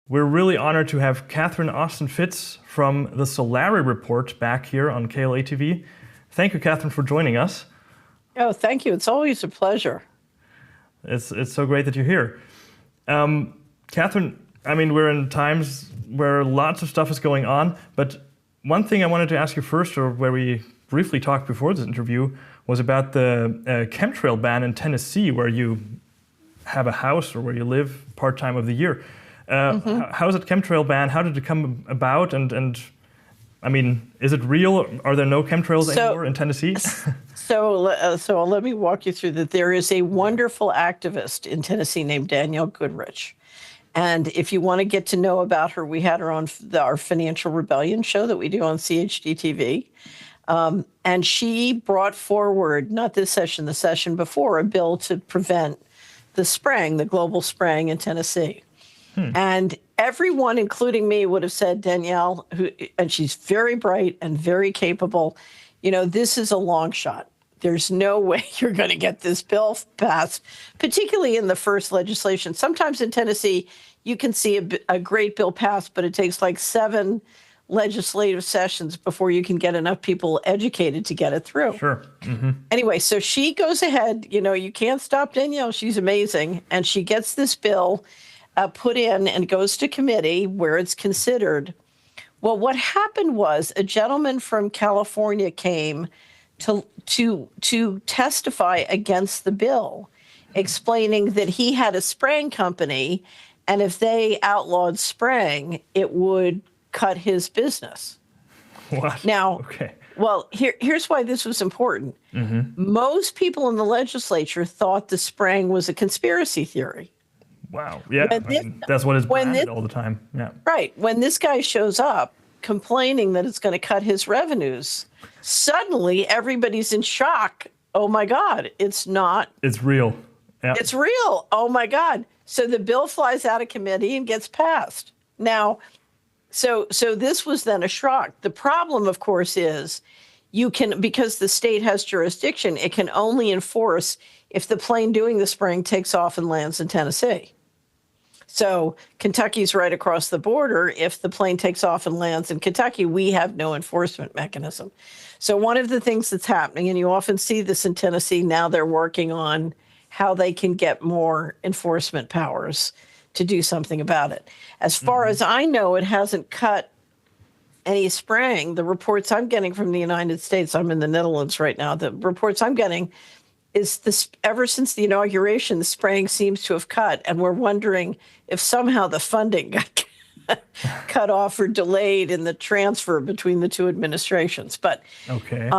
We're really honored to have Catherine Austin-Fitts from the Solari Report back here on KLA TV. Thank you, Catherine, for joining us. Oh, thank you. It's always a pleasure. It's so great that you're here. Catherine, I mean, we're in times where lots of stuff is going on, but one thing I wanted to ask you first, or where we briefly talked before this interview, was about the chemtrail ban in Tennessee, where you have a house or where you live part-time of the year. How is it chemtrail ban? How did it come about? And I mean, is it real? Are there no chemtrails anymore in Tennessee? So let me walk you through that. There is a wonderful activist in Tennessee named Danielle Goodrich. And if you want to get to know about her, we had her on our Financial Rebellion show that we do on CHD TV. And she brought forward, not this session, the session before, a bill to prevent the spraying, the global spraying in Tennessee. And everyone, including me, would have said, Danielle, and she's very bright and very capable, you know, this is a long shot. There's no way you're going to get this bill passed, particularly in the first legislation. Sometimes in Tennessee, you can see a great bill passed, but it takes like 7 legislative sessions before you can get enough people educated to get it through. Sure. Anyway, so she goes ahead. You know, you can't stop Danielle. She's amazing. And she gets this bill put in and goes to committee where it's considered. Well, what happened was a gentleman from California came to testify against the bill, explaining that he had a spraying company, and if they outlawed spraying, it would cut his business. What? Now, okay. Well, here's why this was important. Most people in the legislature thought the spraying was a conspiracy theory. Wow. Yeah, that's what is branded all the time. Yeah. Right. When this guy shows up complaining that it's going to cut his revenues, suddenly everybody's in shock. Oh, my God, it's not. It's real. Yeah. It's real. Oh, my God. So the bill flies out of committee and gets passed. Now, so this was then a shock. The problem, of course, is you can, because the state has jurisdiction, it can only enforce if the plane doing the spraying takes off and lands in Tennessee. So Kentucky's right across the border. If the plane takes off and lands in Kentucky, we have no enforcement mechanism. So one of the things that's happening, and you often see this in Tennessee, now they're working on how they can get more enforcement powers to do something about it. As far as I know, it hasn't cut any spraying. The reports I'm getting from the United States, I'm in the Netherlands right now, the reports I'm getting is this, ever since the inauguration, the spraying seems to have cut, and we're wondering if somehow the funding got cut off or delayed in the transfer between the two administrations. But okay.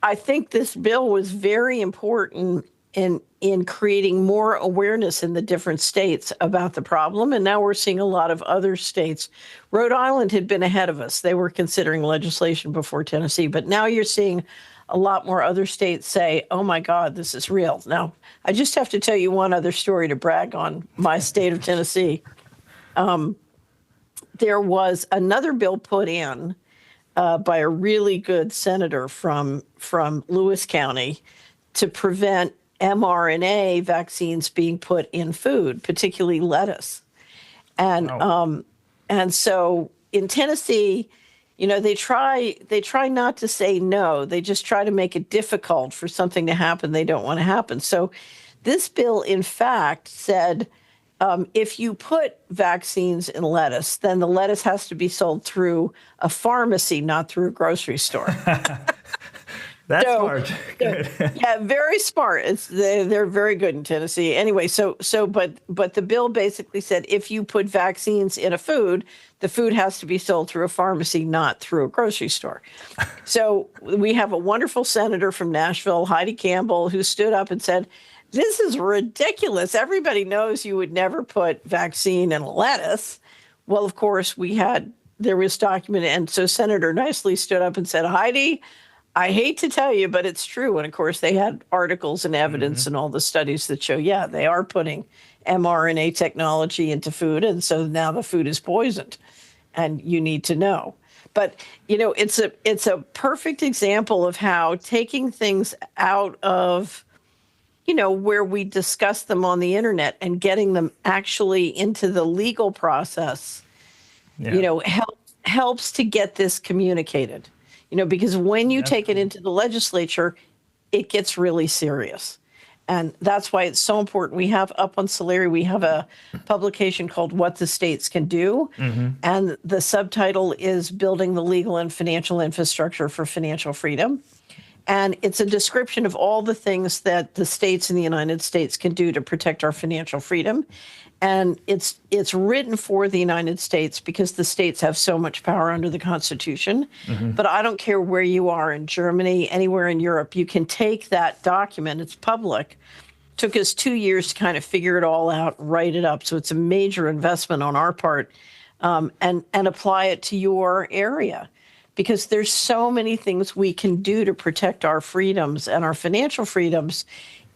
I think this bill was very important in creating more awareness in the different states about the problem, and now we're seeing a lot of other states. Rhode Island had been ahead of us. They were considering legislation before Tennessee, but now you're seeing a lot more other states say, oh, my God, this is real. Now, I just have to tell you one other story to brag on my state of Tennessee. There was another bill put in by a really good senator from Lewis County to prevent mRNA vaccines being put in food, particularly lettuce. And Wow. And so in Tennessee, you know, they try not to say no. They just try to make it difficult for something to happen they don't want to happen. So this bill, in fact, said if you put vaccines in lettuce, then the lettuce has to be sold through a pharmacy, not through a grocery store. That's smart. Good. Yeah, very smart. They're very good in Tennessee. Anyway, but the bill basically said if you put vaccines in a food, the food has to be sold through a pharmacy, not through a grocery store. So we have a wonderful senator from Nashville, Heidi Campbell, who stood up and said, this is ridiculous. Everybody knows you would never put vaccine in lettuce. Well, of course, there was documented. And so Senator Nicely stood up and said, Heidi, I hate to tell you, but it's true. And of course, they had articles and evidence and all the studies that show, yeah, they are putting mRNA technology into food. And so now the food is poisoned and you need to know. But, you know, it's a perfect example of how taking things out of, you know, where we discuss them on the internet and getting them actually into the legal process you know, helps to get this communicated, you know, because when you take it into the legislature, it gets really serious. And that's why it's so important. We have up on Solari, we have a publication called What the States Can Do. And the subtitle is Building the Legal and Financial Infrastructure for Financial Freedom. And it's a description of all the things that the states in the United States can do to protect our financial freedom. And it's written for the United States because the states have so much power under the Constitution. But I don't care where you are in Germany, anywhere in Europe, you can take that document. It's public. Took us 2 years to kind of figure it all out, write it up. So it's a major investment on our part, and apply it to your area. Because there's so many things we can do to protect our freedoms and our financial freedoms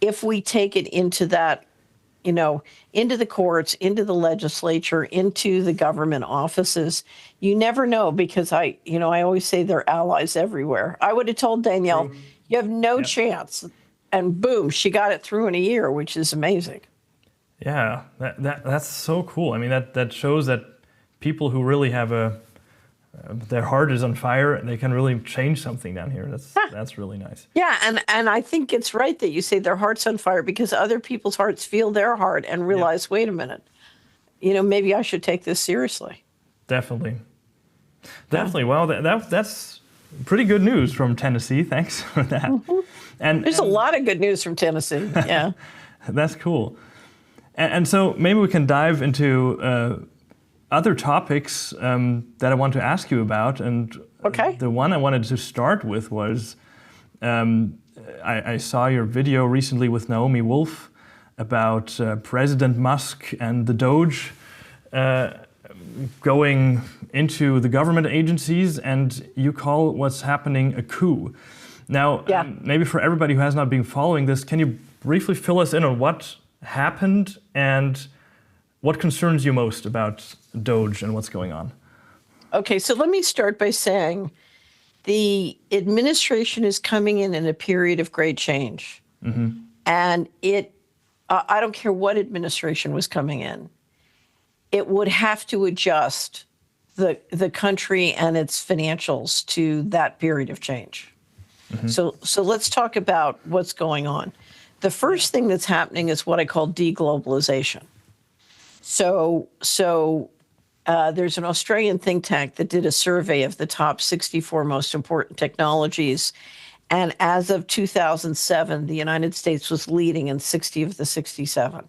if we take it into that, you know, into the courts, into the legislature, into the government offices. You never know, because I always say there are allies everywhere. I would have told Danielle, you have no chance. And boom, she got it through in a year, which is amazing. Yeah, that's so cool. I mean, that shows that people who really have their heart is on fire and they can really change something down here. That's really nice. Yeah, and I think it's right that you say their heart's on fire, because other people's hearts feel their heart and realize, wait a minute, you know, maybe I should take this seriously. Definitely. Well, that's pretty good news from Tennessee. Thanks for that. And there's a lot of good news from Tennessee. Yeah. That's cool. And so maybe we can dive into other topics that I want to ask you about. And the one I wanted to start with was, I saw your video recently with Naomi Wolf about President Musk and the DOGE going into the government agencies, and you call what's happening a coup. Now, maybe for everybody who has not been following this, can you briefly fill us in on what happened and what concerns you most about DOGE and what's going on? Okay, so let me start by saying the administration is coming in a period of great change. And I don't care what administration was coming in, it would have to adjust the country and its financials to that period of change. So let's talk about what's going on. The first thing that's happening is what I call deglobalization. So there's an Australian think tank that did a survey of the top 64 most important technologies. And as of 2007, the United States was leading in 60 of the 67.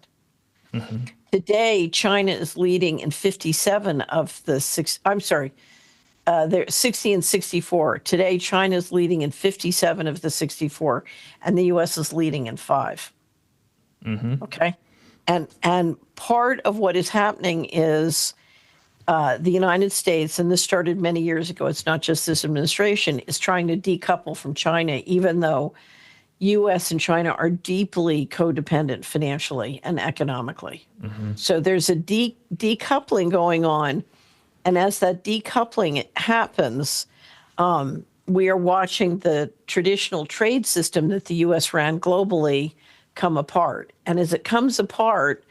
Today, China is leading in 57 of the they're 60 and 64. Today, China is leading in 57 of the 64, and the U.S. is leading in 5. Okay? And part of what is happening is the United States, and this started many years ago, it's not just this administration, is trying to decouple from China, even though U.S. and China are deeply codependent financially and economically. So there's a decoupling going on. And as that decoupling happens, we are watching the traditional trade system that the U.S. ran globally come apart. And as it comes apart,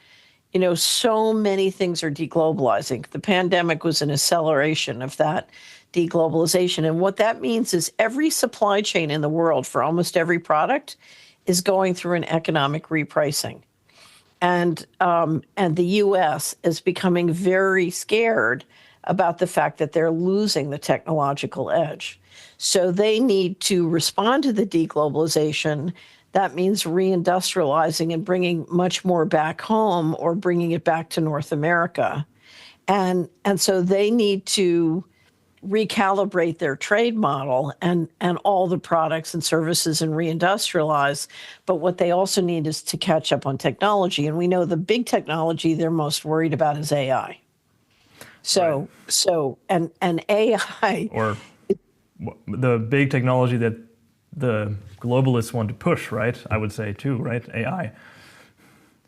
you know, so many things are deglobalizing. The pandemic was an acceleration of that deglobalization. And what that means is every supply chain in the world for almost every product is going through an economic repricing. And the U.S. is becoming very scared about the fact that they're losing the technological edge. So they need to respond to the deglobalization. That means reindustrializing and bringing much more back home, or bringing it back to North America. And so they need to recalibrate their trade model and all the products and services and reindustrialize. But what they also need is to catch up on technology. And we know the big technology they're most worried about is AI. So AI, or the big technology that the globalists want to push, right? I would say too, right? AI.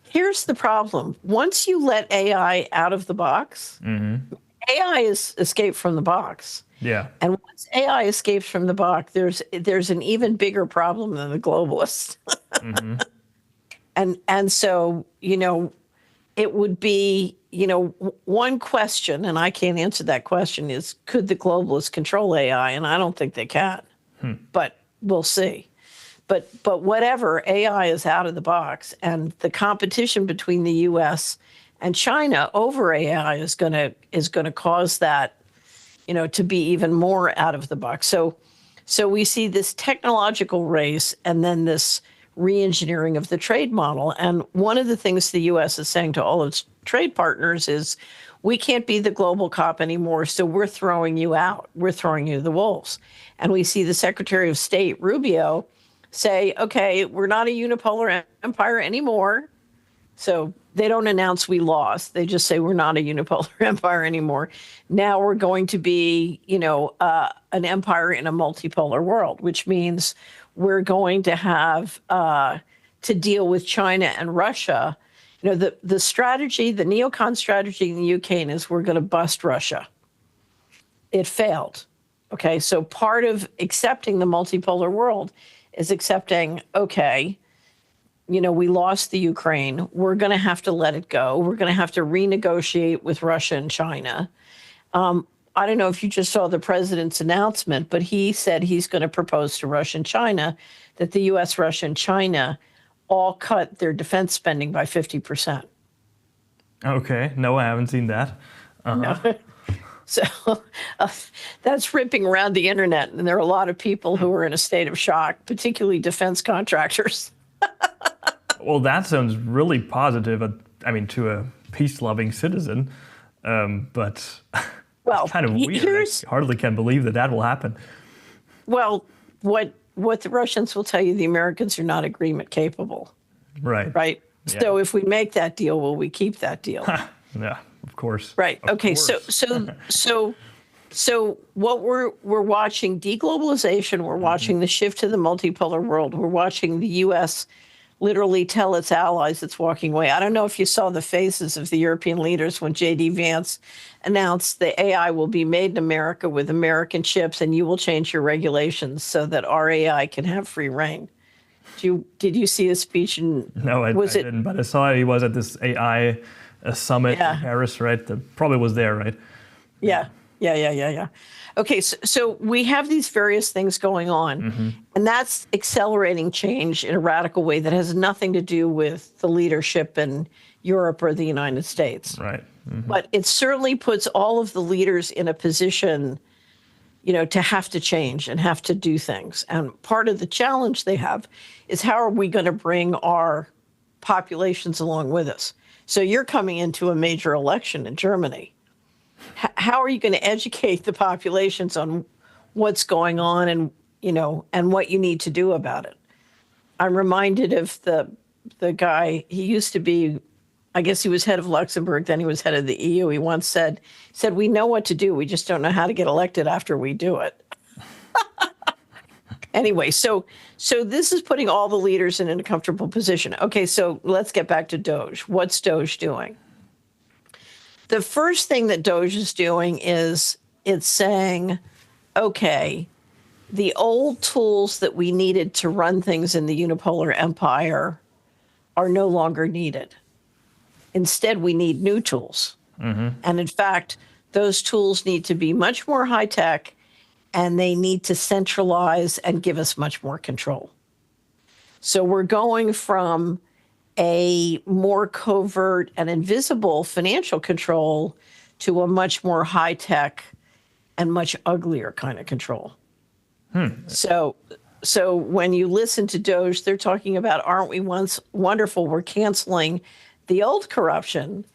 Here's the problem. Once you let AI out of the box, AI is escaped from the box. Yeah. And once AI escapes from the box, there's an even bigger problem than the globalists. And so, you know, it would be, one question, and I can't answer that question, is could the globalists control AI? And I don't think they can, but we'll see. But whatever, AI is out of the box, and the competition between the U.S. and China over AI is going to cause that, to be even more out of the box. So we see this technological race and then this re-engineering of the trade model. And one of the things the U.S. is saying to all its trade partners is, we can't be the global cop anymore, so we're throwing you out. We're throwing you to the wolves. And we see the Secretary of State, Rubio, say, okay, we're not a unipolar empire anymore. So they don't announce we lost. They just say we're not a unipolar empire anymore. Now we're going to be, an empire in a multipolar world, which means we're going to have to deal with China and Russia. The strategy, the neocon strategy in the UK is we're going to bust Russia. It failed. Okay, so part of accepting the multipolar world is accepting, okay, we lost the Ukraine. We're going to have to let it go. We're going to have to renegotiate with Russia and China. I don't know if you just saw the president's announcement, but he said he's going to propose to Russia and China that the U.S., Russia, and China all cut their defense spending by 50%. Okay. No, I haven't seen that. No. So that's ripping around the internet, and there are a lot of people who are in a state of shock, particularly defense contractors. Well, that sounds really positive, to a peace-loving citizen, but it's kind of weird. I hardly can believe that will happen. Well, what the Russians will tell you, the Americans are not agreement capable. Right. Right? Yeah. So if we make that deal, will we keep that deal? Yeah, of course. Right. Of okay. Course. So what we're watching, deglobalization, we're watching the shift to the multipolar world. We're watching the U.S. literally tell its allies it's walking away. I don't know if you saw the faces of the European leaders when J.D. Vance announced the AI will be made in America with American chips, and you will change your regulations so that our AI can have free reign. Did you see his speech? No, I didn't, but I saw he was at this AI summit in Paris, right? That probably was there, right? Yeah. Okay, so we have these various things going on, and that's accelerating change in a radical way that has nothing to do with the leadership in Europe or the United States. Right. But it certainly puts all of the leaders in a position, to have to change and have to do things. And part of the challenge they have is, how are we going to bring our populations along with us? So you're coming into a major election in Germany. How are you going to educate the populations on what's going on and what you need to do about it? I'm reminded of the guy. He used to be, I guess he was head of Luxembourg, then he was head of the EU. He once said, we know what to do. We just don't know how to get elected after we do it. Anyway, so this is putting all the leaders in a comfortable position. Okay, so let's get back to DOGE. What's DOGE doing? The first thing that DOGE is doing is it's saying, okay, the old tools that we needed to run things in the unipolar empire are no longer needed. Instead, we need new tools. And in fact, those tools need to be much more high tech, and they need to centralize and give us much more control. So we're going from a more covert and invisible financial control to a much more high tech and much uglier kind of control. So when you listen to DOGE, they're talking about, aren't we once wonderful? We're canceling the old corruption.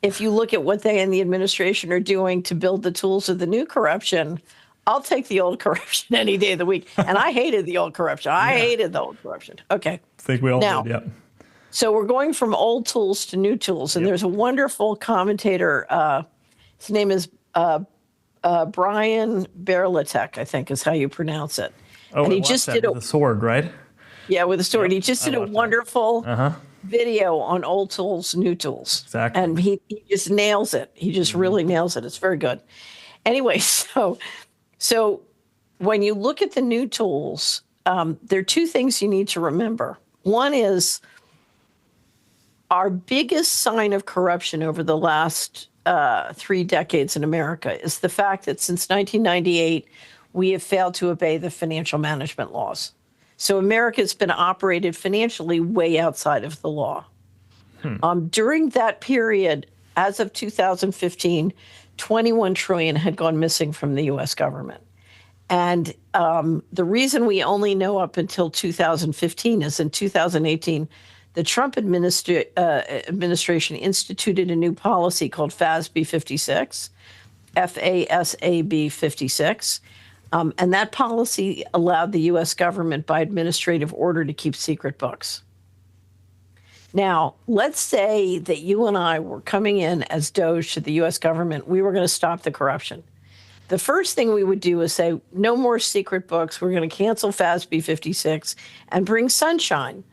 If you look at what they and the administration are doing to build the tools of the new corruption, I'll take the old corruption any day of the week. And I hated the old corruption. I hated the old corruption. Okay. I think we all did, yeah. So we're going from old tools to new tools. And there's a wonderful commentator. His name is Brian Berlatek, I think is how you pronounce it. Oh, and he just did with a sword, right? Yeah, with a sword. He just did a wonderful video on old tools, new tools. Exactly. And he just nails it. He just really nails it. It's very good. Anyway, so when you look at the new tools, there are two things you need to remember. One is our biggest sign of corruption over the last 3 decades in America is the fact that since 1998, we have failed to obey the financial management laws. So America's been operated financially way outside of the law. During that period, as of 2015, 21 trillion had gone missing from the U.S. government. And the reason we only know up until 2015 is in 2018, the Trump administration instituted a new policy called FASB 56, FASAB 56. And that policy allowed the U.S. government by administrative order to keep secret books. Now, let's say that you and I were coming in as DOGE to the U.S. government. We were going to stop the corruption. The first thing we would do is say, no more secret books. We're going to cancel FASB 56 and bring sunshine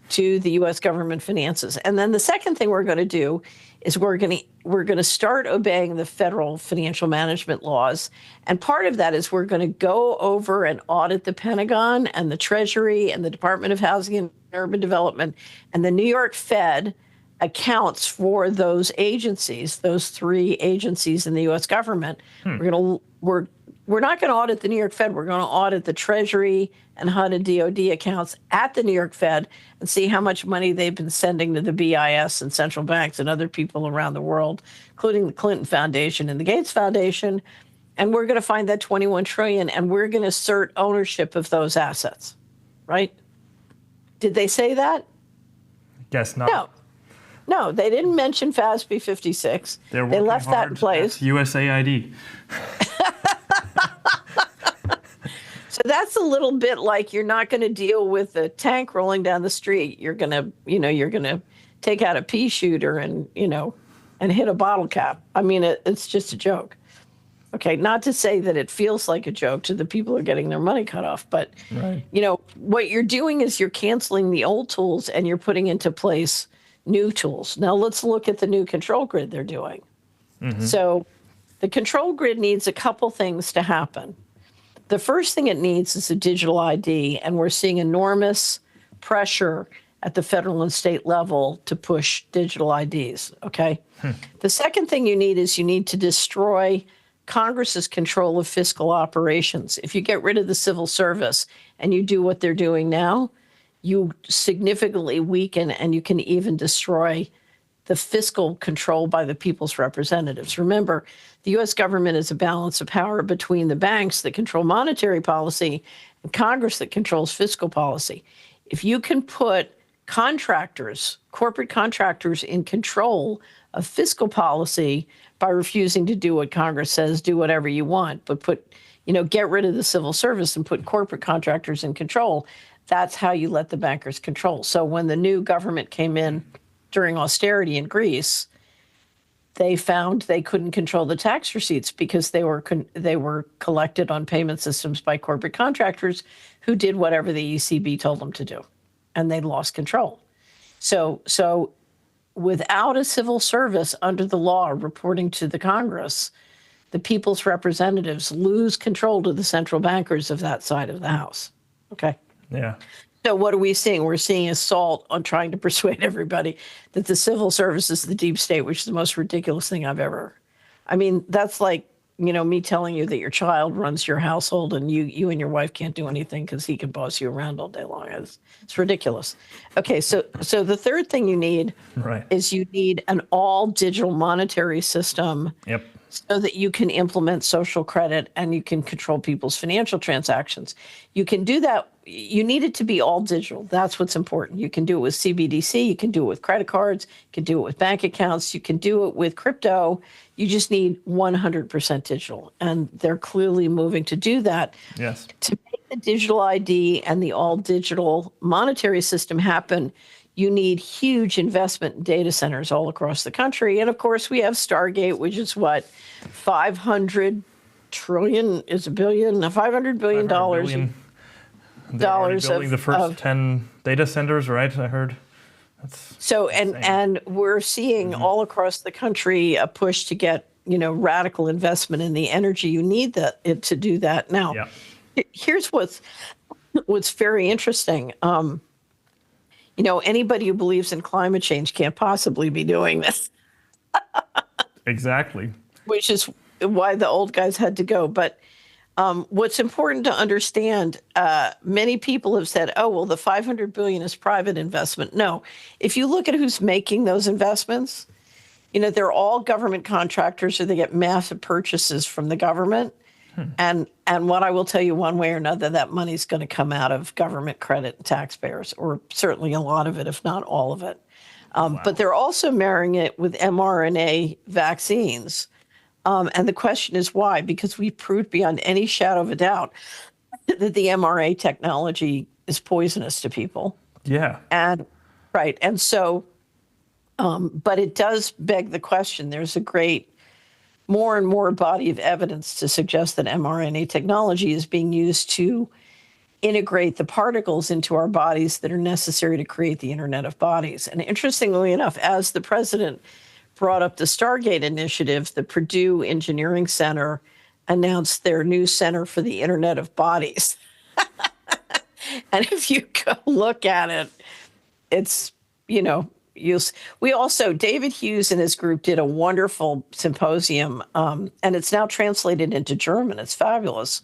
to the U.S. government finances. And then the second thing we're going to do is we're going to start obeying the federal financial management laws. And part of that is we're going to go over and audit the Pentagon and the Treasury and the Department of Housing and Urban Development, and the New York Fed accounts for those agencies, those 3 agencies in the U.S. government. We're not going to audit the New York Fed. We're going to audit the Treasury and HUD and DOD accounts at the New York Fed and see how much money they've been sending to the BIS and central banks and other people around the world, including the Clinton Foundation and the Gates Foundation. And we're going to find that 21 trillion, and we're going to assert ownership of those assets, right? Did they say that? Guess not. No, they didn't mention FASB 56. They left that in place. USAID. So that's a little bit like you're not going to deal with a tank rolling down the street. You're going to take out a pea shooter and hit a bottle cap. I mean, it's just a joke. Okay, not to say that it feels like a joke to the people who are getting their money cut off, but right. What you're doing is you're canceling the old tools and you're putting into place new tools. Now let's look at the new control grid they're doing. Mm-hmm. So the control grid needs a couple things to happen. The first thing it needs is a digital ID, and we're seeing enormous pressure at the federal and state level to push digital IDs, okay? The second thing you need to destroy Congress's control of fiscal operations. If you get rid of the civil service and you do what they're doing now, you significantly weaken and you can even destroy the fiscal control by the people's representatives. Remember, the U.S. government is a balance of power between the banks that control monetary policy and Congress that controls fiscal policy. If you can put corporate contractors in control of fiscal policy by refusing to do what Congress says, do whatever you want, but get rid of the civil service and put corporate contractors in control, that's how you let the bankers control. So when the new government came in during austerity in Greece, they found they couldn't control the tax receipts because they were collected on payment systems by corporate contractors who did whatever the ECB told them to do, and they lost control. So without a civil service under the law reporting to the Congress, the people's representatives lose control to the central bankers of that side of the house. Okay. Yeah. So what are we seeing? We're seeing assault on trying to persuade everybody that the civil service is the deep state, which is the most ridiculous thing I've ever. I mean, that's like, me telling you that your child runs your household and you and your wife can't do anything because he can boss you around all day long. It's ridiculous. Okay, so the third thing you need is you need an all digital monetary system. Yep. So that you can implement social credit and you can control people's financial transactions. You can do that. You need it to be all digital. That's what's important. You can do it with CBDC. You can do it with credit cards. You can do it with bank accounts. You can do it with crypto. You just need 100% digital. And they're clearly moving to do that. Yes. To make the digital ID and the all digital monetary system happen, you need huge investment in data centers all across the country. And of course, we have Stargate, which is what, 500 trillion is a billion, $500 billion. They're already building the first 10 data centers, right? I heard. That's so, insane. and we're seeing all across the country a push to get, radical investment in the energy you need to do that. Now, here's what's very interesting. Anybody who believes in climate change can't possibly be doing this. Exactly. Which is why the old guys had to go. But what's important to understand, many people have said, oh, well, the $500 billion is private investment. No, if you look at who's making those investments, they're all government contractors, or they get massive purchases from the government. And what I will tell you, one way or another, that money's going to come out of government credit and taxpayers, or certainly a lot of it, if not all of it. Wow. But they're also marrying it with mRNA vaccines. And the question is why? Because we proved beyond any shadow of a doubt that the mRNA technology is poisonous to people. Yeah. And right. And so, but it does beg the question. There's a great more and more body of evidence to suggest that mRNA technology is being used to integrate the particles into our bodies that are necessary to create the Internet of Bodies. And interestingly enough, as the president brought up the Stargate initiative, the Purdue Engineering Center announced their new Center for the Internet of Bodies. And if you go look at it, it's, we also, David Hughes and his group did a wonderful symposium, and it's now translated into German. It's fabulous.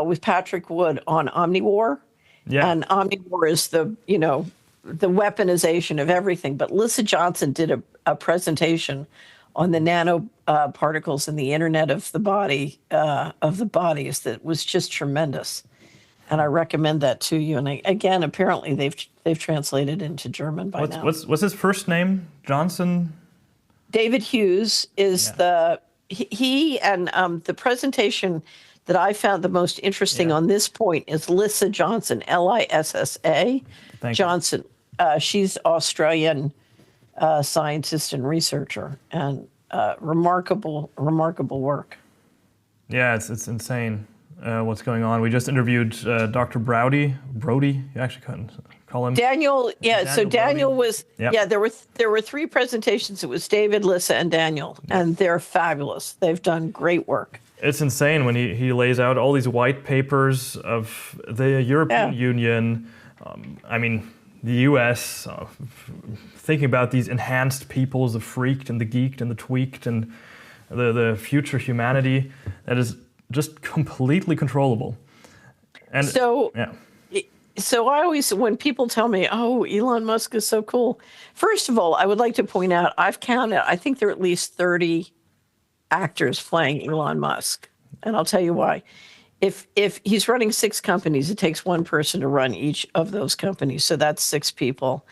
With Patrick Wood on omnivore. Yeah. And omnivore is the weaponization of everything. But Lissa Johnson did a presentation on the nanoparticles and the Internet of the body, of the bodies, that was just tremendous. And I recommend that to you. And again, apparently they've translated into German by now. What's his first name? Johnson? David Hughes is he and the presentation that I found the most interesting on this point is Lissa Johnson, Lissa Johnson. She's Australian scientist and researcher, and remarkable work. Yeah, it's insane what's going on. We just interviewed Dr. Brody. You actually couldn't call him Daniel. Yeah, so Daniel Brody. was. Yep. Yeah, there were three presentations. It was David, Lissa, and Daniel, and they're fabulous. They've done great work. It's insane when he lays out all these white papers of the European Union, the US, thinking about these enhanced peoples, the freaked and the geeked and the tweaked, and the future humanity that is just completely controllable. And so I always, when people tell me, oh, Elon Musk is so cool, first of all, I would like to point out, I've counted, I think there are at least 30 actors playing Elon Musk. And I'll tell you why. If he's running 6 companies, it takes one person to run each of those companies. So that's 6 people.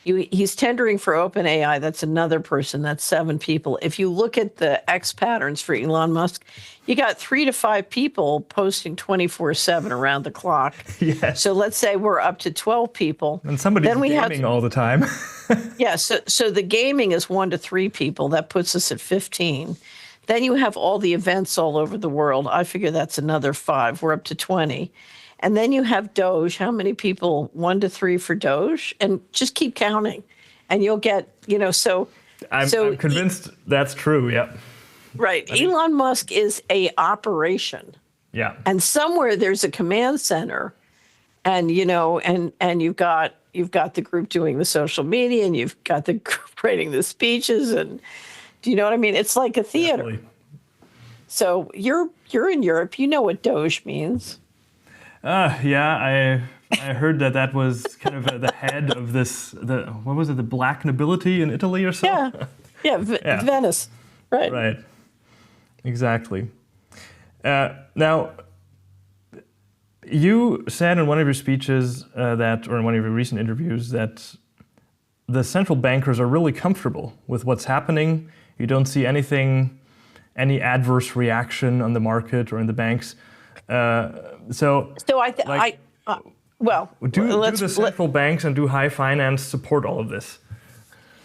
He's tendering for OpenAI. That's another person. That's 7 people. If you look at the X patterns for Elon Musk, you got 3 to 5 people posting 24/7 around the clock. Yes. So let's say we're up to 12 people. And somebody's gaming all the time. Yeah. So the gaming is 1 to 3 people. That puts us at 15. Then you have all the events all over the world. I figure that's another 5. We're up to 20. And then you have DOGE. How many people? 1 to 3 for DOGE? And just keep counting. And you'll get, so. I'm convinced that's true, yeah. Right. Elon Musk is a operation. Yeah. And somewhere there's a command center. And, and you've got the group doing the social media, and you've got the group writing the speeches, and do you know what I mean? It's like a theater. Definitely. So you're in Europe. You know what DOGE means. Yeah, I heard that was kind of the head of what was it, the black nobility in Italy or so? Yeah, Venice. Right. Right. Exactly. Now, you said in one of your speeches or in one of your recent interviews, that the central bankers are really comfortable with what's happening. You don't see any adverse reaction on the market or in the banks. Do the central banks and do high finance support all of this?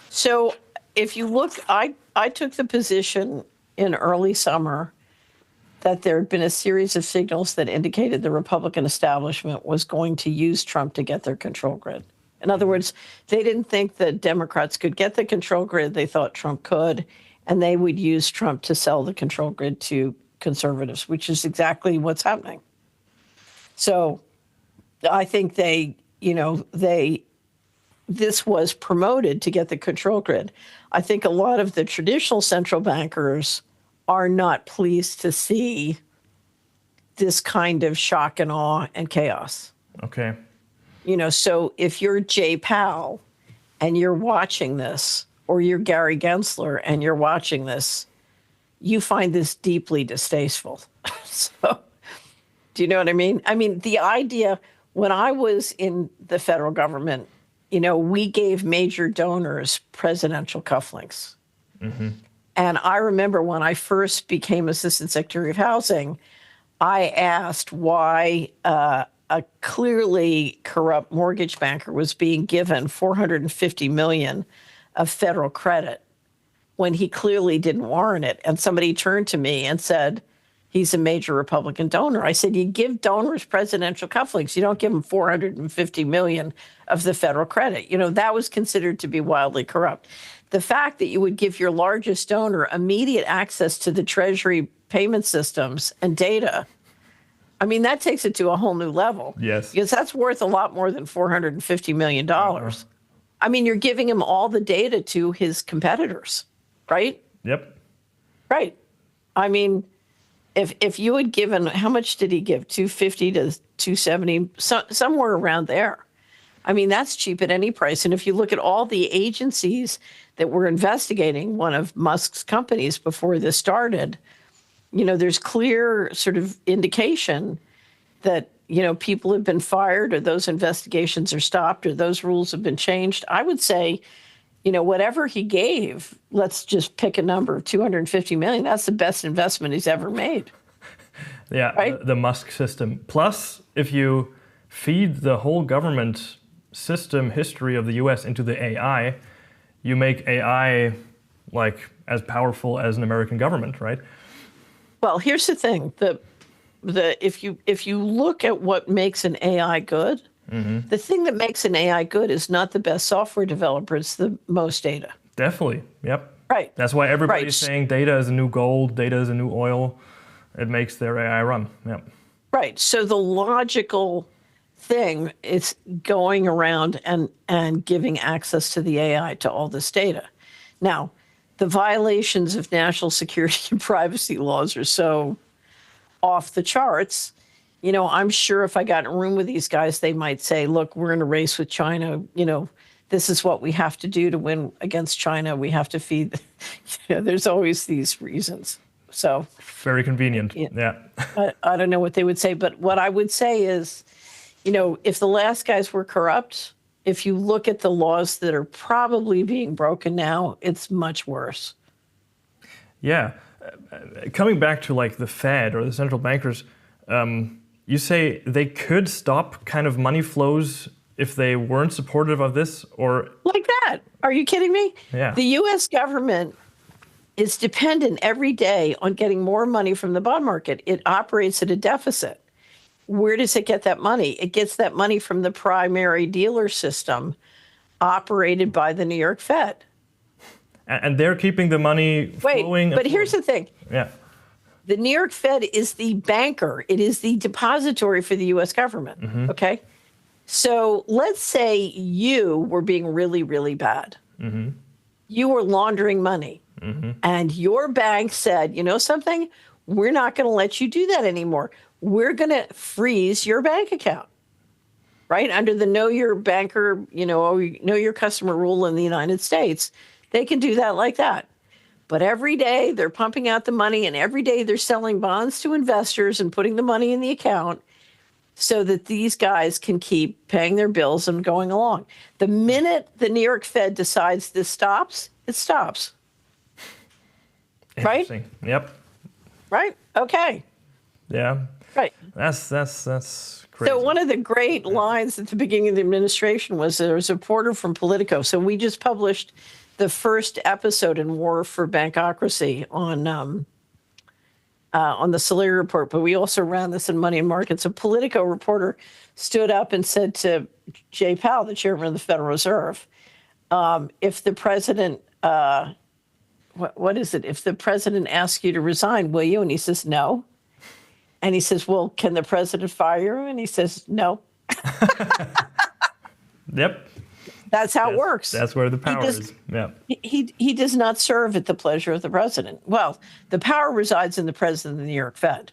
So if you look, I took the position in early summer that there had been a series of signals that indicated the Republican establishment was going to use Trump to get their control grid. In other words, they didn't think the Democrats could get the control grid. They thought Trump could, and they would use Trump to sell the control grid to conservatives, which is exactly what's happening. So I think they this was promoted to get the control grid. I think a lot of the traditional central bankers are not pleased to see this kind of shock and awe and chaos. Okay. So if you're Jay Powell and you're watching this, or you're Gary Gensler and you're watching this, you find this deeply distasteful. So, do you know what I mean? I mean, the idea, when I was in the federal government, we gave major donors presidential cufflinks. Mm-hmm. And I remember when I first became Assistant Secretary of Housing, I asked why a clearly corrupt mortgage banker was being given $450 million of federal credit when he clearly didn't warrant it. And somebody turned to me and said, he's a major Republican donor. I said, you give donors presidential cufflinks. You don't give them $450 million of the federal credit. That was considered to be wildly corrupt. The fact that you would give your largest donor immediate access to the Treasury payment systems and data, I mean, that takes it to a whole new level. Yes. Because that's worth a lot more than $450 million. I mean, you're giving him all the data to his competitors, right? Yep. Right. I mean, if you had given, how much did he give? 250 to 270, somewhere around there. I mean, that's cheap at any price. And if you look at all the agencies that were investigating one of Musk's companies before this started, there's clear sort of indication that, people have been fired, or those investigations are stopped, or those rules have been changed. I would say, whatever he gave, let's just pick a number, 250 million. That's the best investment he's ever made. Yeah, right? The Musk system. Plus, if you feed the whole government system history of the US into the AI, you make AI like as powerful as an American government, right? Well, here's the thing. If you look at what makes an AI good, mm-hmm. the thing that makes an AI good is not the best software developer, it's the most data. Definitely. Yep. Right. That's why everybody's saying data is a new gold, data is a new oil. It makes their AI run. Yep. Right. So the logical thing is going around and giving access to the AI to all this data. Now, the violations of national security and privacy laws are so off the charts. I'm sure if I got in a room with these guys, they might say, look, we're in a race with China. This is what we have to do to win against China. We have to feed. There's always these reasons. So very convenient. Yeah. I don't know what they would say, but what I would say is, if the last guys were corrupt, if you look at the laws that are probably being broken now, it's much worse. Yeah. Coming back to like the Fed or the central bankers, you say they could stop kind of money flows if they weren't supportive of this, or like that. Are you kidding me? Yeah. The U.S. government is dependent every day on getting more money from the bond market. It operates at a deficit. Where does it get that money? It gets that money from the primary dealer system operated by the New York Fed. And they're keeping the money flowing. But here's the thing. Yeah. The New York Fed is the banker. It is the depository for the U.S. government. Mm-hmm. Okay? So let's say you were being really, really bad. Mm-hmm. You were laundering money. Mm-hmm. And your bank said, you know something? We're not going to let you do that anymore. We're going to freeze your bank account. Right? Under the know your banker, know your customer rule in the United States, they can do that like that. But every day they're pumping out the money, and every day they're selling bonds to investors and putting the money in the account so that these guys can keep paying their bills and going along. The minute the New York Fed decides this stops, it stops. Right? Yep. Right? Okay. Yeah. Right. That's crazy. So one of the great lines at the beginning of the administration was there was a reporter from Politico. So we just published the first episode in War for Bankocracy on the Solari report, but we also ran this in Money and Markets. A Politico reporter stood up and said to Jay Powell, the chairman of the Federal Reserve, if the president, what is it? If the president asks you to resign, will you? And he says, no. And he says, well, can the president fire you? And he says, no. Yep. That's how it works. That's where the power is. Yeah. He does not serve at the pleasure of the president. Well, the power resides in the president of the New York Fed.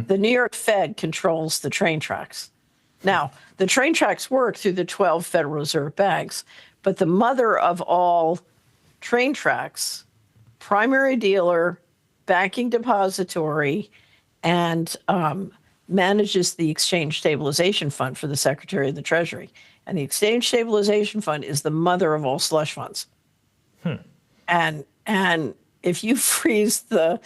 The New York Fed controls the train tracks. Now, the train tracks work through the 12 Federal Reserve banks, but the mother of all train tracks, primary dealer, banking depository, and manages the Exchange Stabilization Fund for the Secretary of the Treasury. And the Exchange Stabilization Fund is the mother of all slush funds. And if you freeze the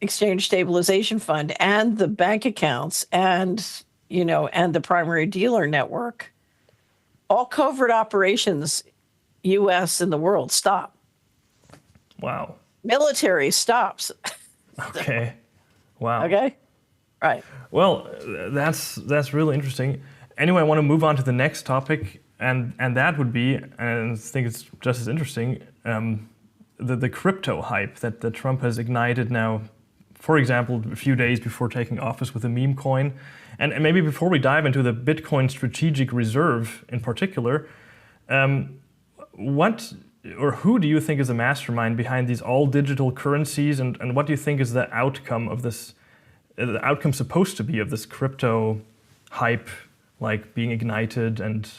Exchange Stabilization Fund and the bank accounts and the primary dealer network, all covert operations, U.S. and the world, stop. Wow. Military stops. Okay. Wow. Okay. Right. Well, that's really interesting. Anyway, I want to move on to the next topic, and that would be, and I think it's just as interesting, the crypto hype that Trump has ignited now. For example, a few days before taking office with the meme coin. And maybe before we dive into the Bitcoin strategic reserve in particular, what or who do you think is the mastermind behind these all digital currencies, and what do you think is the outcome of this, the outcome supposed to be of this crypto hype, like being ignited? And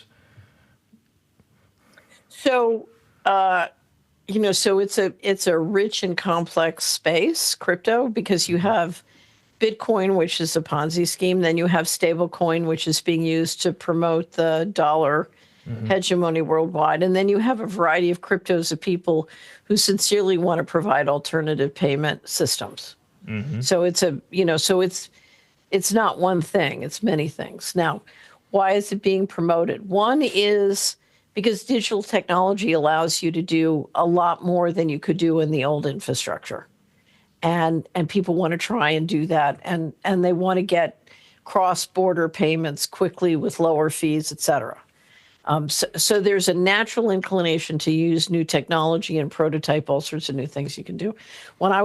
so, so it's a rich and complex space, crypto, because you have Bitcoin, which is a Ponzi scheme. Then you have stablecoin, which is being used to promote the dollar hegemony worldwide. And then you have a variety of cryptos of people who sincerely want to provide alternative payment systems. So it's it's not one thing, it's many things. Now, why is it being promoted? One is because digital technology allows you to do a lot more than you could do in the old infrastructure. And people want to try and do that. And they want to get cross-border payments quickly with lower fees, et cetera. So there's a natural inclination to use new technology and prototype all sorts of new things you can do. I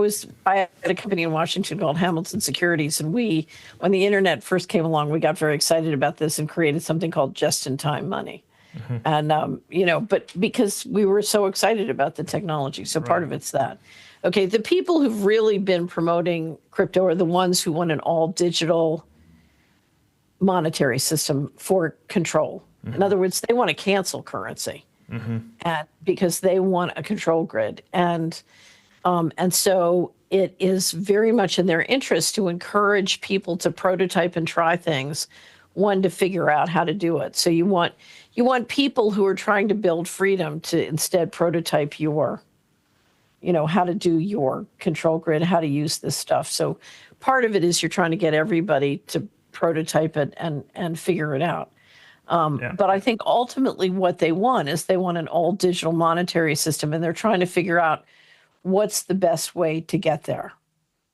had a company in Washington called Hamilton Securities, and when the internet first came along, we got very excited about this and created something called just-in-time money. And, but because we were so excited about the technology, so part of it's that. Okay, the people who've really been promoting crypto are the ones who want an all-digital monetary system for control. In other words, they want to cancel currency, and because they want a control grid, and so it is very much in their interest to encourage people to prototype and try things. One, to figure out how to do it. So you want people who are trying to build freedom to instead prototype how to do your control grid, how to use this stuff. So part of it is you're trying to get everybody to prototype it and figure it out. But I think ultimately what they want is they want an all digital monetary system, and they're trying to figure out what's the best way to get there.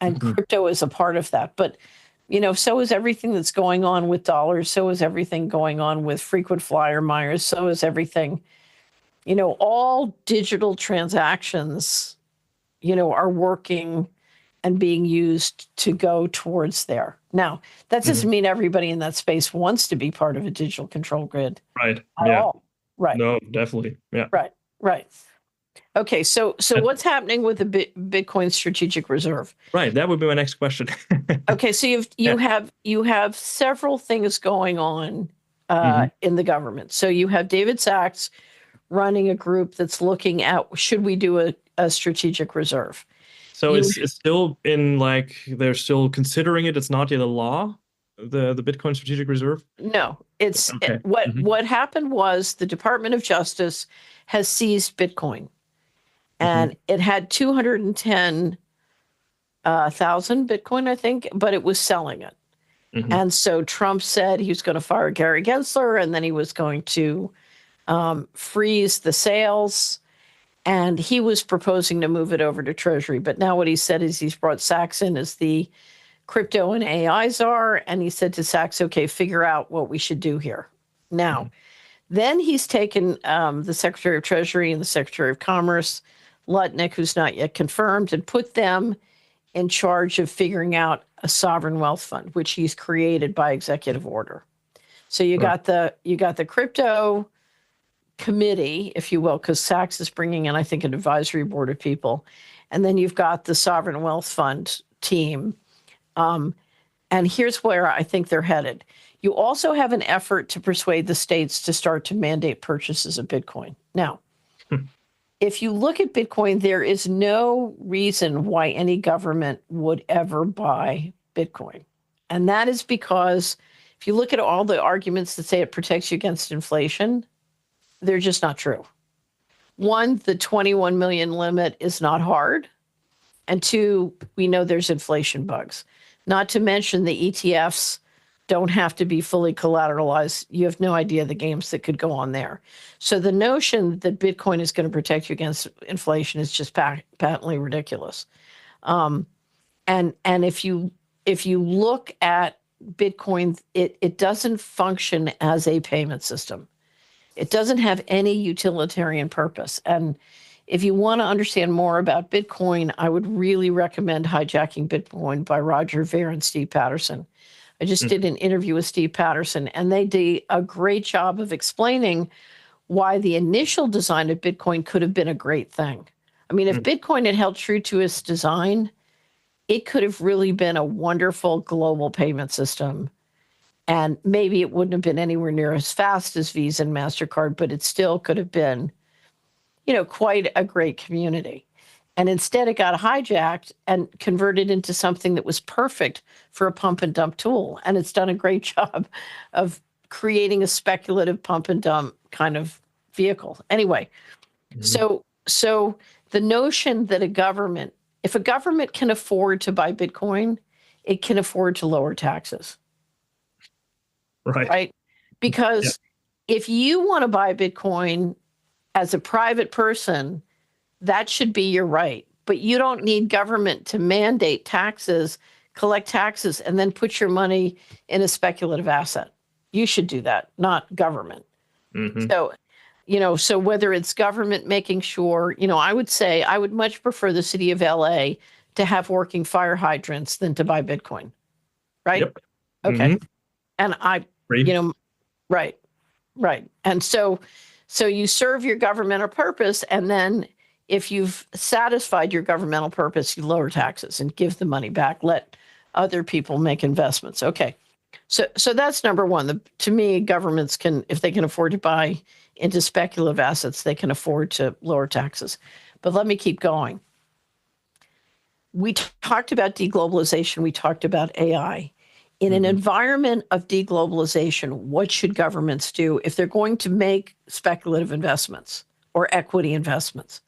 And crypto is a part of that. But, so is everything that's going on with dollars. So is everything going on with frequent flyer miles. So is everything, all digital transactions, are working and being used to go towards there. Now, that doesn't mean everybody in that space wants to be part of a digital control grid. Right. At all. Right. No, definitely. Yeah. Right. Okay. So what's happening with the Bitcoin strategic reserve? Right. That would be my next question. Okay. So you have several things going on in the government. So you have David Sachs running a group that's looking at, should we do a strategic reserve? So it's still they're still considering it. It's not yet a law, the Bitcoin Strategic Reserve? No, it's okay. What happened was the Department of Justice has seized Bitcoin, and it had 210,000 Bitcoin, I think, but it was selling it. And so Trump said he was going to fire Gary Gensler, and then he was going to freeze the sales. And he was proposing to move it over to Treasury. But now what he said is he's brought Sachs in as the crypto and AI czar. And he said to Sachs, okay, figure out what we should do here. Now, then he's taken the Secretary of Treasury and the Secretary of Commerce, Lutnick, who's not yet confirmed, and put them in charge of figuring out a sovereign wealth fund, which he's created by executive order. So you got the crypto committee, if you will, because Sachs is bringing in, I think, an advisory board of people, and then you've got the sovereign wealth fund team. And here's where I think they're headed. You also have an effort to persuade the states to start to mandate purchases of Bitcoin. Now, if you look at Bitcoin, there is no reason why any government would ever buy Bitcoin. And that is because if you look at all the arguments that say it protects you against inflation, they're just not true. One, the 21 million limit is not hard. And two, we know there's inflation bugs. Not to mention the ETFs don't have to be fully collateralized. You have no idea the games that could go on there. So the notion that Bitcoin is going to protect you against inflation is just patently ridiculous. And if you look at Bitcoin, it doesn't function as a payment system. It doesn't have any utilitarian purpose. And if you want to understand more about Bitcoin, I would really recommend Hijacking Bitcoin by Roger Ver and Steve Patterson. I just did an interview with Steve Patterson, and they did a great job of explaining why the initial design of Bitcoin could have been a great thing. I mean, if Bitcoin had held true to its design, it could have really been a wonderful global payment system. And maybe it wouldn't have been anywhere near as fast as Visa and MasterCard, but it still could have been, quite a great community. And instead it got hijacked and converted into something that was perfect for a pump and dump tool. And it's done a great job of creating a speculative pump and dump kind of vehicle. Anyway, so the notion that if a government can afford to buy Bitcoin, it can afford to lower taxes. Right? Because if you want to buy Bitcoin as a private person, that should be your right. But you don't need government to mandate taxes, collect taxes, and then put your money in a speculative asset. You should do that, not government. So, so whether it's government making sure, I would say I would much prefer the city of LA to have working fire hydrants than to buy Bitcoin. Right? Yep. Okay. And right. And so you serve your governmental purpose, and then if you've satisfied your governmental purpose, you lower taxes and give the money back. Let other people make investments. Okay. So that's number one. To me, governments can, if they can afford to buy into speculative assets, they can afford to lower taxes. But let me keep going. We talked about deglobalization. We talked about AI. In an environment of deglobalization, what should governments do if they're going to make speculative investments or equity investments?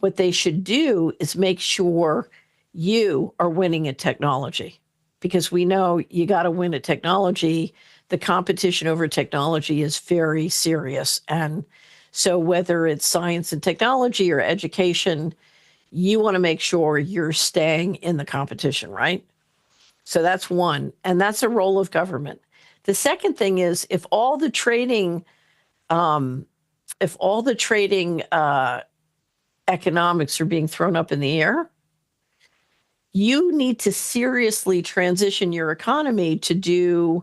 What they should do is make sure you are winning at technology, because we know you got to win at technology. The competition over technology is very serious. And so whether it's science and technology or education, you want to make sure you're staying in the competition, right? So that's one, and that's a role of government. The second thing is if all the trading economics are being thrown up in the air, you need to seriously transition your economy to do,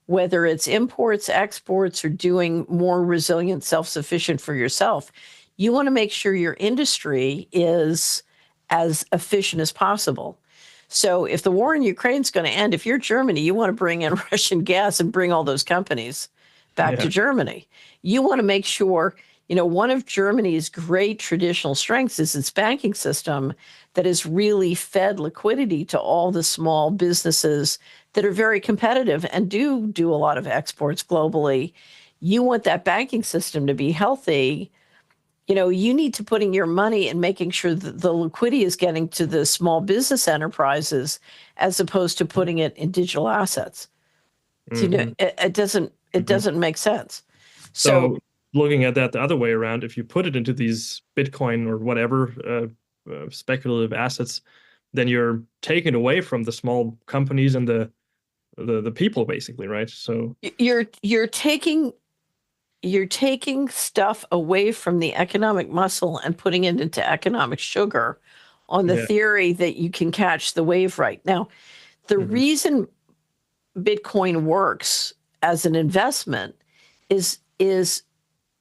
whether it's imports, exports, or doing more resilient, self-sufficient for yourself. You want to make sure your industry is as efficient as possible. So if the war in Ukraine is going to end, if you're Germany, you want to bring in Russian gas and bring all those companies back to Germany. You want to make sure, one of Germany's great traditional strengths is its banking system that has really fed liquidity to all the small businesses that are very competitive and do a lot of exports globally. You want that banking system to be healthy. You need to put in your money and making sure that the liquidity is getting to the small business enterprises as opposed to putting it in digital assets. So, it doesn't make sense. So looking at that the other way around, if you put it into these Bitcoin or whatever speculative assets, then you're taking away from the small companies and the people, basically, right? So you're taking stuff away from the economic muscle and putting it into economic sugar on the theory that you can catch the wave right. Now, the reason Bitcoin works as an investment is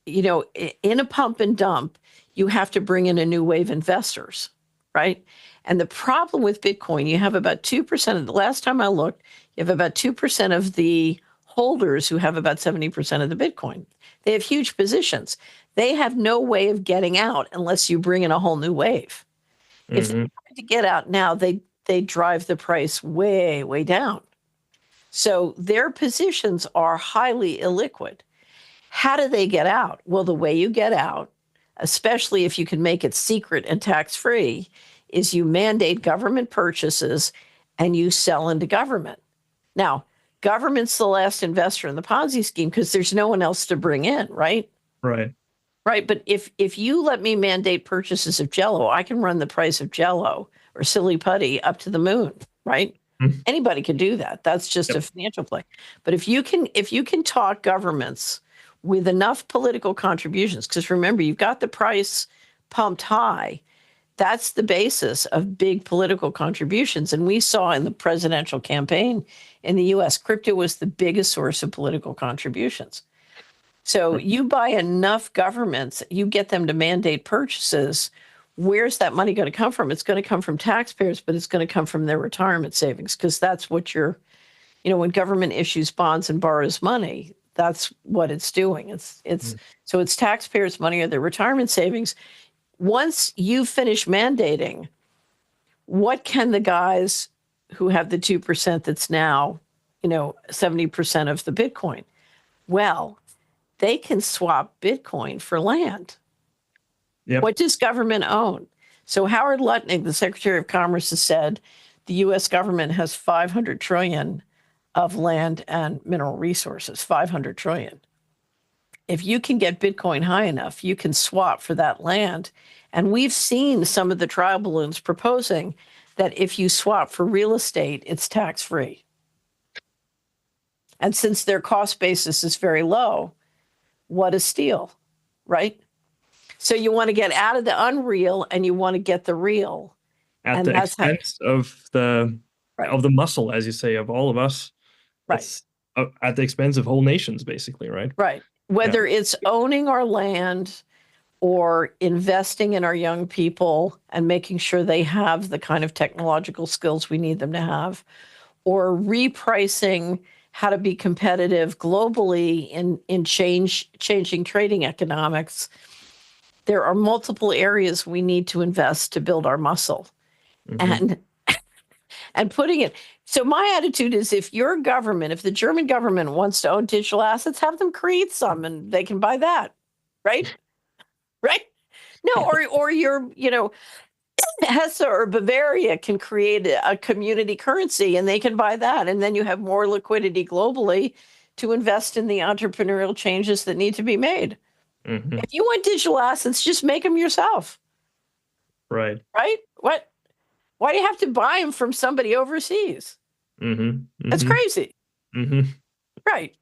in a pump and dump, you have to bring in a new wave of investors, right? And the problem with Bitcoin, you have about 2% of the last time I looked, you have about 2% of the holders who have about 70% of the Bitcoin. They have huge positions. They have no way of getting out unless you bring in a whole new wave. If they try to get out now, they drive the price way, way down. So their positions are highly illiquid. How do they get out? Well, the way you get out, especially if you can make it secret and tax-free, is you mandate government purchases and you sell into government. Now, government's the last investor in the Ponzi scheme because there's no one else to bring in, right? Right. Right. But if you let me mandate purchases of Jell-O, I can run the price of Jell-O or Silly Putty up to the moon, right? Anybody can do that. That's just a financial play. But if you can talk governments with enough political contributions, because remember, you've got the price pumped high, that's the basis of big political contributions. And we saw in the presidential campaign in the US, crypto was the biggest source of political contributions. So you buy enough governments, you get them to mandate purchases. Where's that money going to come from? It's going to come from taxpayers, but it's going to come from their retirement savings, because that's what when government issues bonds and borrows money, that's what it's doing. So it's taxpayers' money or their retirement savings. Once you finish mandating, what can the guys who have the 2% that's now, 70% of the Bitcoin? Well, they can swap Bitcoin for land. Yep. What does government own? So Howard Lutnick, the Secretary of Commerce, has said the U.S. government has 500 trillion of land and mineral resources, 500 trillion. If you can get Bitcoin high enough, you can swap for that land. And we've seen some of the trial balloons proposing that if you swap for real estate, it's tax-free. And since their cost basis is very low, what a steal, right? So you want to get out of the unreal and you want to get the real. At the expense of the muscle, as you say, of all of us. Right. It's at the expense of whole nations, basically, right? Right. Whether it's owning our land or investing in our young people and making sure they have the kind of technological skills we need them to have, or repricing how to be competitive globally in changing trading economics. There are multiple areas we need to invest to build our muscle. And putting it. So my attitude is, if your government, if the German government wants to own digital assets, have them create some and they can buy that. Right? Right? No, or your, Hesse or Bavaria can create a community currency and they can buy that. And then you have more liquidity globally to invest in the entrepreneurial changes that need to be made. If you want digital assets, just make them yourself. Right. Right? What? Why do you have to buy them from somebody overseas? That's crazy. Right.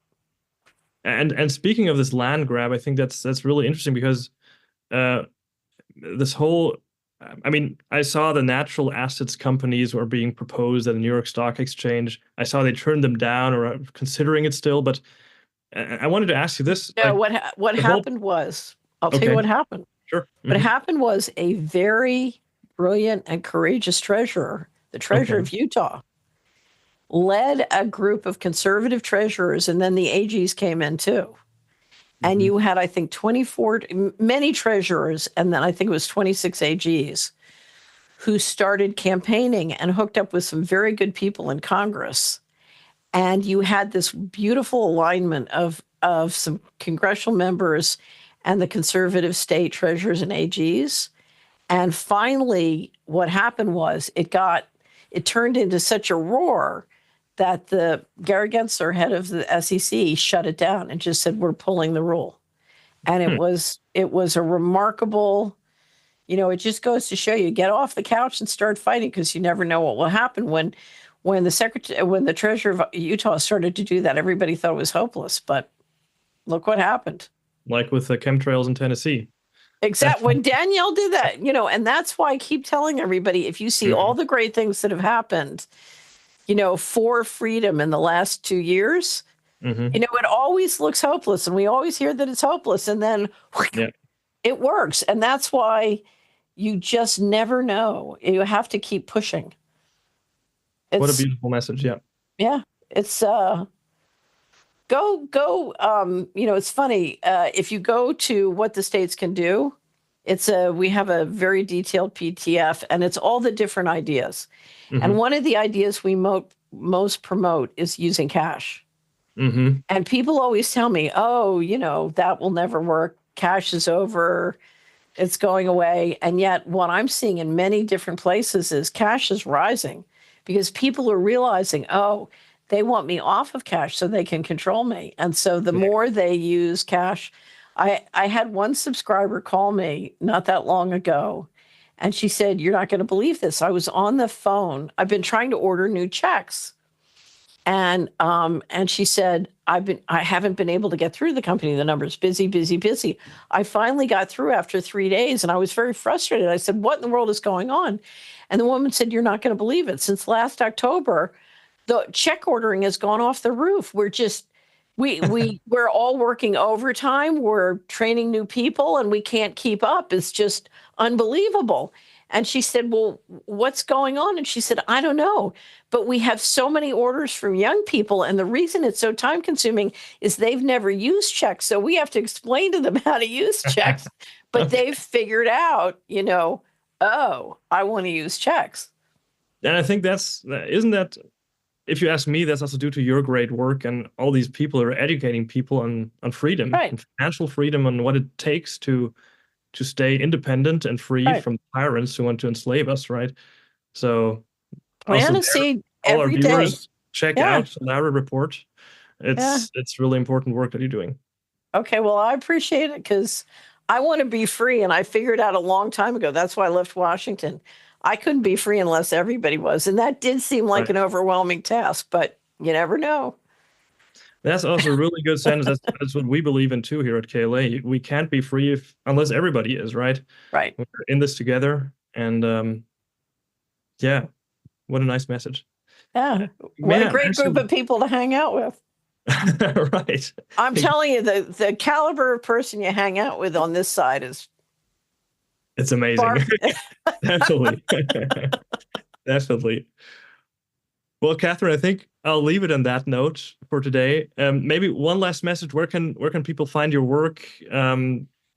And speaking of this land grab, I think that's really interesting, because this whole, I saw the natural assets companies were being proposed at the New York Stock Exchange. I saw they turned them down or are considering it still. But I wanted to ask you this. No, what happened was, I'll tell you what happened. Sure. What happened was a very brilliant and courageous treasurer, the treasurer of Utah, led a group of conservative treasurers, and then the AGs came in too. And you had, I think, many treasurers, and then I think it was 26 AGs who started campaigning and hooked up with some very good people in Congress. And you had this beautiful alignment of some congressional members and the conservative state treasurers and AGs. And finally, what happened was it turned into such a roar that the Gary Gensler, head of the SEC, shut it down and just said, we're pulling the rule. And it was a remarkable, it just goes to show you, get off the couch and start fighting, because you never know what will happen. When the treasurer of Utah started to do that, everybody thought it was hopeless, but look what happened. Like with the chemtrails in Tennessee. Except when Danielle did that, and that's why I keep telling everybody, if you see all the great things that have happened, for freedom in the last 2 years, Mm-hmm. It always looks hopeless, and we always hear that it's hopeless, and then Yeah. it works. And that's why you just never know. You have to keep pushing. What a It's, beautiful message. Yeah. yeah, it's, it's funny. If you go to what the states can do, we have a very detailed PTF, and it's all the different ideas. Mm-hmm. And one of the ideas we most promote is using cash. Mm-hmm. And people always tell me, oh, that will never work. Cash is over. It's going away. And yet, what I'm seeing in many different places is cash is rising because people are realizing, oh, they want me off of cash so they can control me. And so the more they use cash, I had one subscriber call me not that long ago, and she said, "You're not going to believe this. I was on the phone. I've been trying to order new checks." And she said, I haven't been able to get through the company. The number's busy, busy, busy. I finally got through after 3 days, and I was very frustrated. I said, "What in the world is going on?" And the woman said, "You're not going to believe it. Since last October, the check ordering has gone off the roof. We're all working overtime. We're training new people, and we can't keep up. It's just unbelievable." And she said, "Well, what's going on?" And she said, "I don't know, but we have so many orders from young people. And the reason it's so time consuming is they've never used checks. So we have to explain to them how to use checks, but they've figured out, oh, I want to use checks." And I think isn't that, if you ask me, that's also due to your great work and all these people who are educating people on freedom, Right. and financial freedom, and what it takes to stay independent and free Right. from tyrants who want to enslave us, right? So Plant a seed all our every day. viewers, check Yeah. out Lara Report. It's really important work that you're doing. Okay, well, I appreciate it because I want to be free, and I figured out a long time ago. That's why I left Washington. I couldn't be free unless everybody was, and that did seem like an overwhelming task, but you never know. That's also a really good sentence. That's what we believe in too here at KLA. We can't be free unless everybody is, right? Right. We're in this together, and yeah, what a nice message. Yeah, what a great group of people to hang out with. Right. I'm telling you, the caliber of person you hang out with on this side is it's amazing. Definitely. Definitely. Well, Catherine, I think I'll leave it on that note for today. Maybe one last message. Where can people find your work?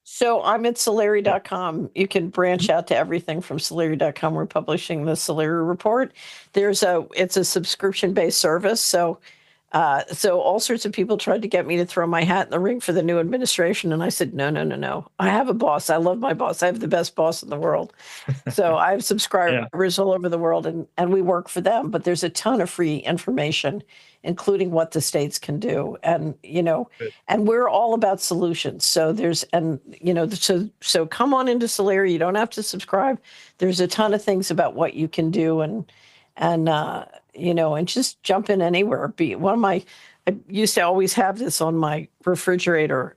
So I'm at Solari.com. You can branch out to everything from Solari.com. We're publishing the Solari Report. It's a subscription-based service. So all sorts of people tried to get me to throw my hat in the ring for the new administration. And I said, no, no, no, no. I have a boss. I love my boss. I have the best boss in the world. So I have subscribers all over the world, and we work for them. But there's a ton of free information, including what the states can do. And, and we're all about solutions. So so come on into Solari. You don't have to subscribe. There's a ton of things about what you can do, and just jump in anywhere. I used to always have this on my refrigerator,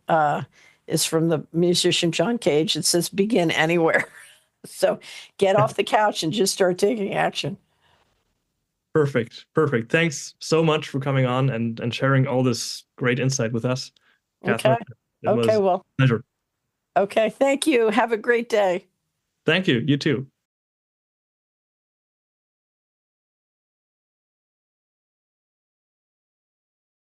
is from the musician John Cage. It says, "Begin anywhere." So get off the couch and just start taking action. Perfect. Thanks so much for coming on and sharing all this great insight with us, Catherine. Okay. Well, pleasure. Okay. Thank you. Have a great day. Thank you. You too.